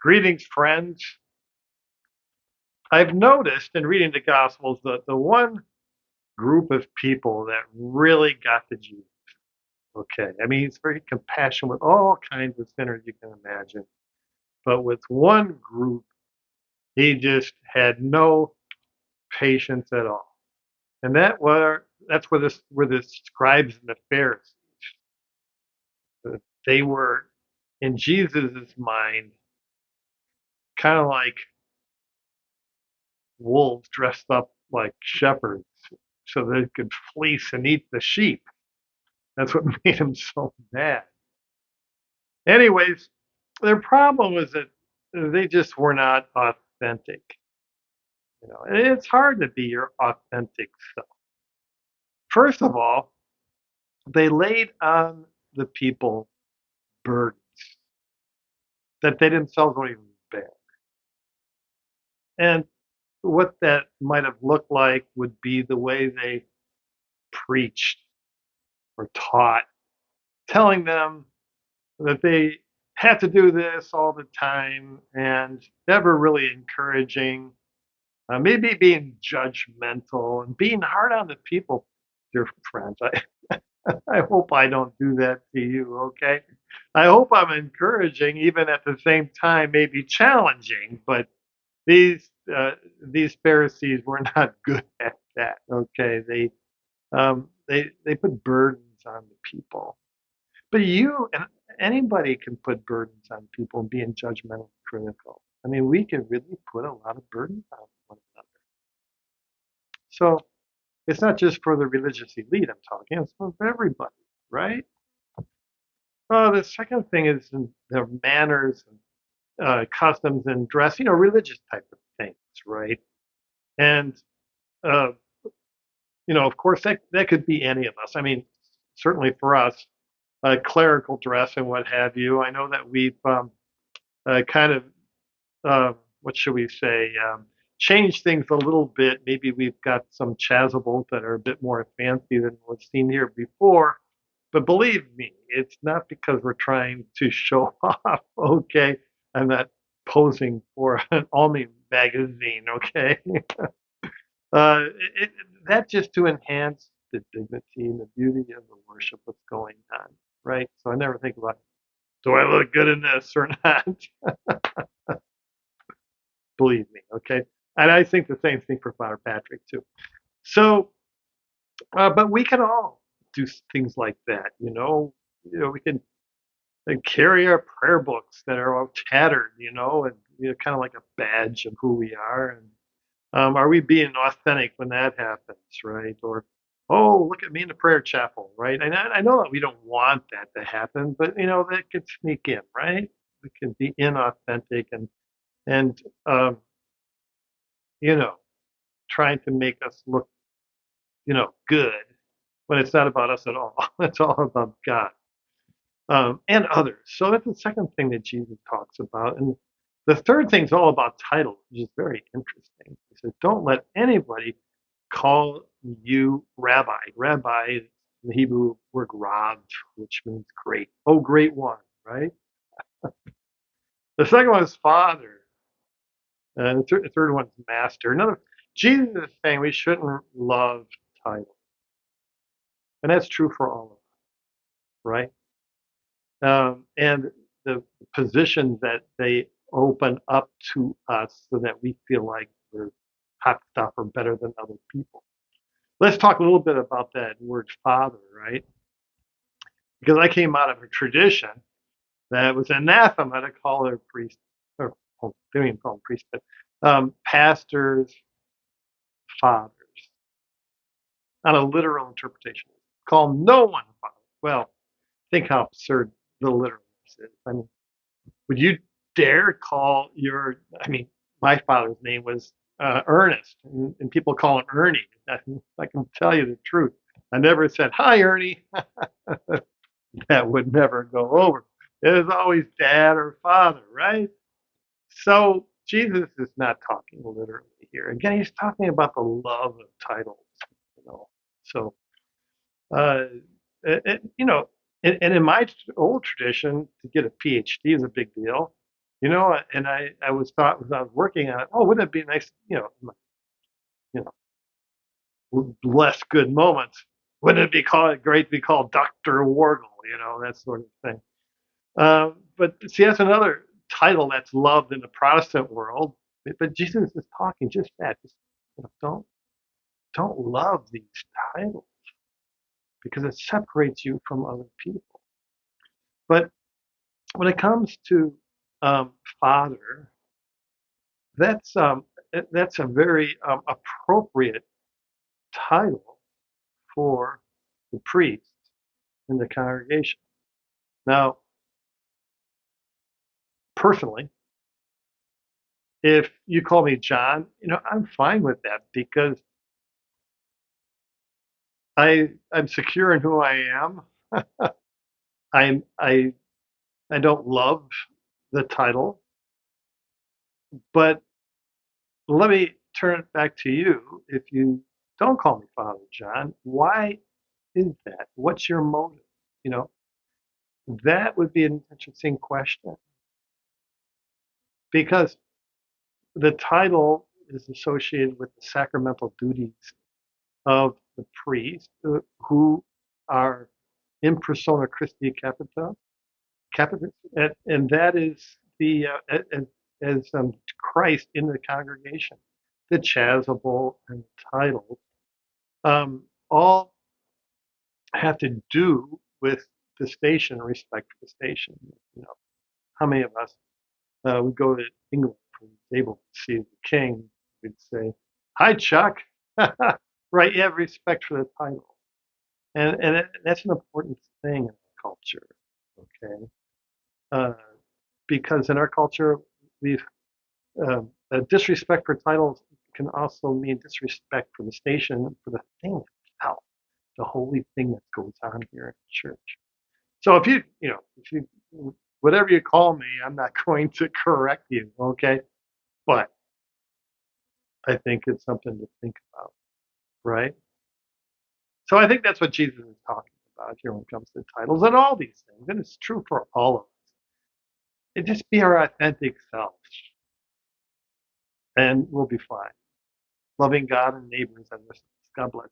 Greetings, friends. I've noticed in reading the Gospels that the one group of people that really got to Jesus, okay, I mean, he's very compassionate with all kinds of sinners you can imagine. But with one group, he just had no patience at all. And that's where the scribes and the Pharisees, they were, in Jesus' mind, kind of like wolves dressed up like shepherds so they could fleece and eat the sheep. That's what made him so mad. Anyways, their problem was that they just were not authentic. And it's hard to be your authentic self. First of all, they laid on the people burdens that they themselves don't even bear. And what that might have looked like would be the way they preached or taught, telling them that they had to do this all the time and never really encouraging, maybe being judgmental and being hard on the people, dear friends. I hope I don't do that to you, okay? I hope I'm encouraging, even at the same time, maybe challenging, but these these Pharisees were not good at that. Okay, they put burdens on the people, but you and anybody can put burdens on people and being judgmental and critical. I mean, we can really put a lot of burdens on one another. So it's not just for the religious elite I'm talking, it's for everybody, right? The second thing is in the manners and customs and dress, religious type of things, right? And, uh, of course, that could be any of us. I mean, certainly for us, clerical dress and what have you. I know that we've kind of what should we say, change things a little bit. Maybe we've got some chasubles that are a bit more fancy than what's seen here before. But believe me, it's not because we're trying to show off, okay? I'm not posing for an Almy magazine, okay? uh, it, that just to enhance the dignity and the beauty of the worship that's going on, right? So I never think about, do I look good in this or not? Believe me, okay? And I think the same thing for Father Patrick too. So, but we can all do things like that, we can carry our prayer books that are all tattered, and kind of like a badge of who we are. And are we being authentic when that happens, right? Or, oh, look at me in the prayer chapel, right? And I know that we don't want that to happen, but that could sneak in, right? It can be inauthentic and you know trying to make us look, good when it's not about us at all. It's all about God, and others. So that's the second thing that Jesus talks about. And the third thing is all about titles, which is very interesting. He says, don't let anybody call you rabbi. Rabbi is the Hebrew word rav, which means great. Oh, great one, right? The second one is father. And the third one is master. Jesus is saying we shouldn't love titles. And that's true for all of us, right? And the positions that they open up to us so that we feel like we're hot stuff or better than other people. Let's talk a little bit about that word father, right? Because I came out of a tradition that was anathema to call a priest, or they don't even call them priests, but pastors, fathers, not a literal interpretation. Call no one father. Well, think how absurd the literalness is. I mean, would you dare call I mean, my father's name was Ernest, and people call him Ernie. I can tell you the truth. I never said, hi, Ernie. That would never go over. It was always dad or father, right? So Jesus is not talking literally here. Again, he's talking about the love of titles, you know. So, uh, it, you know, and in my old tradition, to get a PhD is a big deal. You know, and I was thought as I was working on it, oh, wouldn't it be nice, you know, less good moments. Wouldn't it be great to be called Dr. Worgul, that sort of thing. But see, that's another title that's loved in the Protestant world. But Jesus is talking just that. Just, don't love these titles because it separates you from other people. But when it comes to Father, that's um, that's a very appropriate title for the priest in the congregation. Now, personally, if you call me John, I'm fine with that because I'm secure in who I am. I'm I don't love the title, but let me turn it back to you. If you don't call me Father John, why is that? What's your motive? You know, that would be an interesting question because the title is associated with the sacramental duties of the priest who are in persona Christi Capita, and that is the as Christ in the congregation. The chasuble and the title all have to do with the station, respect for the station. You know, how many of us would go to England and was able to see the king? We'd say, "Hi, Chuck." Right? You have respect for the title, and that's an important thing in our culture. Okay, uh, because in our culture, we've disrespect for titles can also mean disrespect for the station, for the thing itself, the holy thing that goes on here in church. So if you, whatever you call me, I'm not going to correct you, okay? But I think it's something to think about, right? So I think that's what Jesus is talking about here when it comes to titles and all these things, and it's true for all of us. It just be our authentic selves, and we'll be fine. Loving God and neighbors and God bless you.